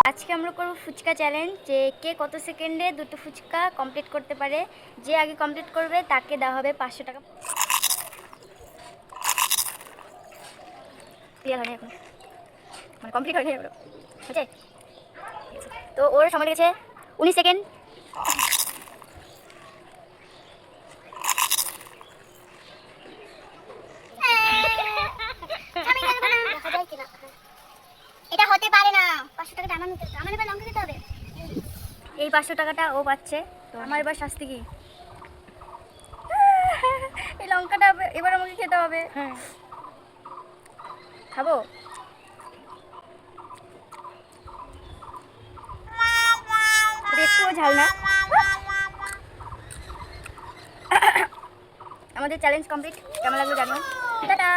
আজকে আমরা করব ফুচকা চ্যালেঞ্জ, যে কে কত সেকেন্ডে দুটো ফুচকা কমপ্লিট করতে পারে। যে আগে কমপ্লিট করবে তাকে দেওয়া হবে 500 টাকা। ক্লিয়ার হয়নি এখন, মানে কমপ্লিট হয়নি এগুলো, বুঝছে? তো ওর সময় লেগেছে 19 সেকেন্ড। এটা হতে পারে না। 500 টাকাটা আমার নিতে হবে, আমার এবার লঙ্কা দিতে হবে। এই 500 টাকাটা ও পাচ্ছে, তো আমার এবার শাস্তি কি? এই লঙ্কাটা এবার আমাকে খেতে হবে। হ্যাঁ, খাবো। একটুও ঝাল না। আমাদের চ্যালেঞ্জ কমপ্লিট। কেমন লাগলো জানো। টাটা।